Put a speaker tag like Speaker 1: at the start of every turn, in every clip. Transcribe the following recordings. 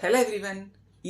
Speaker 1: Hello everyone.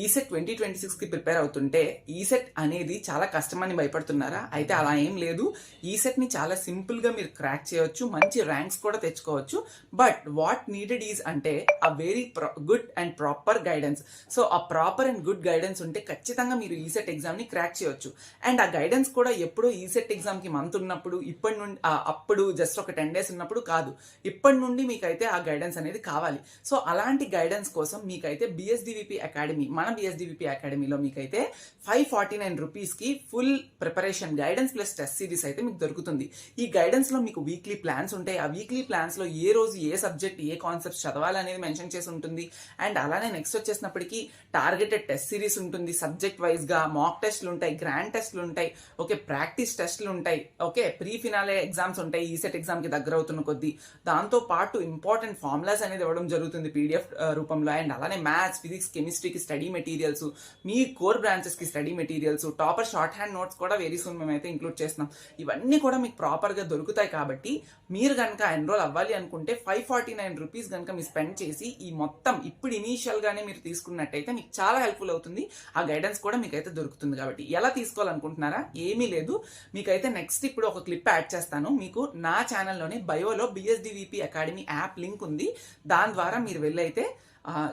Speaker 1: ECET 2026కి prepare అవుతుంటే ECET అనేది చాలా కష్టమని భయపడుతున్నారా? అయితే అలా ఏం లేదు. ఈసెట్ని చాలా సింపుల్గా మీరు క్రాక్ చేయవచ్చు, మంచి ర్యాంక్స్ కూడా తెచ్చుకోవచ్చు. బట్ వాట్ నీడెడ్ ఈజ్ అంటే ఆ very good and proper guidance. So ఆ ప్రాపర్ అండ్ గుడ్ గైడెన్స్ ఉంటే ఖచ్చితంగా మీరు ఈసెట్ ఎగ్జామ్ని క్రాక్ చేయవచ్చు. అండ్ ఆ గైడెన్స్ కూడా ఎప్పుడో ఈసెట్ ఎగ్జామ్కి మంత్ ఉన్నప్పుడు, ఇప్పటి నుండి అప్పుడు జస్ట్ ఒక 10 days ఉన్నప్పుడు కాదు, ఇప్పటి నుండి మీకైతే ఆ గైడెన్స్ అనేది కావాలి. సో అలాంటి గైడెన్స్ కోసం మీకైతే బిఎస్డివిపి అకాడమీ, మన బిఎస్డివిపి అకాడమీలో మీకైతే 549 రూపీస్కి full preparation guidance plus test series అయితే మీకు దొరుకుతుంది. ఈ గైడెన్స్లో మీకు వీక్లీ ప్లాన్స్ ఉంటాయి. ఆ వీక్లీ ప్లాన్స్లో ఏ రోజు ఏ సబ్జెక్ట్ ఏ కాన్సెప్ట్స్ చదవాలి అనేది మెన్షన్ చేసి ఉంటుంది. అండ్ అలానే నెక్స్ట్ వచ్చేసినప్పటికీ టార్గెటెడ్ టెస్ట్ సిరీస్ ఉంటుంది. సబ్జెక్ట్ వైజ్గా మాక్ టెస్ట్లు ఉంటాయి, గ్రాండ్ టెస్ట్లు ఉంటాయి, ఓకే, ప్రాక్టీస్ టెస్ట్లు ఉంటాయి, ఓకే, ప్రీ ఫినాలే ఎగ్జామ్స్ ఉంటాయి ఈసెట్ ఎగ్జామ్కి దగ్గర అవుతున్న కొద్దీ. దాంతో పాటు ఇంపార్టెంట్ ఫార్ములాస్ అనేది ఇవ్వడం జరుగుతుంది పీడిఎఫ్ రూపంలో. అండ్ అలానే మ్యాథ్స్, ఫిజిక్స్, కెమిస్ట్రీకి స్టడీ మెటీరియల్స్, మీ కోర్ బ్రాంచెస్కి study materials, topper short hand notes కూడా వెరీ సూన్ మేమైతే ఇంక్లూడ్ చేస్తున్నాం. ఇవన్నీ కూడా మీకు ప్రాపర్గా దొరుకుతాయి. కాబట్టి మీరు కనుక ఎన్రోల్ అవ్వాలి అనుకుంటే 549 రూపీస్ కనుక మీరు స్పెండ్ చేసి ఈ మొత్తం ఇప్పుడు ఇనీషియల్గానే మీరు తీసుకున్నట్టయితే మీకు చాలా హెల్ప్ఫుల్ అవుతుంది. ఆ గైడెన్స్ కూడా మీకైతే దొరుకుతుంది. కాబట్టి ఎలా తీసుకోవాలనుకుంటున్నారా? ఏమీ లేదు, మీకైతే నెక్స్ట్ ఇప్పుడు ఒక క్లిప్ యాడ్ చేస్తాను. మీకు నా ఛానల్లోనే బయోలో బిఎస్డివిపి అకాడమీ యాప్ లింక్ ఉంది. దాని ద్వారా మీరు వెళ్ళి అయితే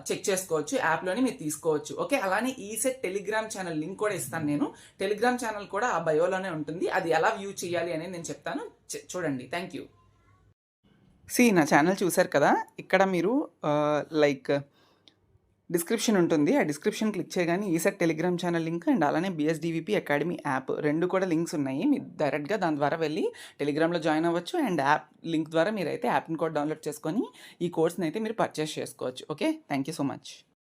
Speaker 1: చెక్ చేసుకోవచ్చు, యాప్లోనే మీరు తీసుకోవచ్చు. ఓకే, అలానే ఈసెట్ టెలిగ్రామ్ ఛానల్ లింక్ కూడా ఇస్తాను నేను. టెలిగ్రామ్ ఛానల్ కూడా ఆ బయోలోనే ఉంటుంది. అది ఎలా వ్యూ చేయాలి అనేది నేను చెప్తాను, చూడండి. Thank you. నా ఛానల్ చూశారు కదా, ఇక్కడ మీరు లైక్ డిస్క్రిప్షన్ ఉంటుంది. ఆ డిస్క్రిప్షన్ క్లిక్ చేయగానే ECET Telegram channel link and అలానే బిఎస్డివిపి అకాడమీ యాప్ రెండు కూడా లింక్స్ ఉన్నాయి. మీరు డైరెక్ట్గా దాని ద్వారా వెళ్ళి టెలిగ్రామ్లో జాయిన్ అవ్వచ్చు. అండ్ యాప్ లింక్ ద్వారా మీరు అయితే యాప్ని కూడా డౌన్లోడ్ చేసుకొని ఈ కోర్స్ని అయితే మీరు పర్చేస్ చేసుకోవచ్చు. Okay, thank you so much.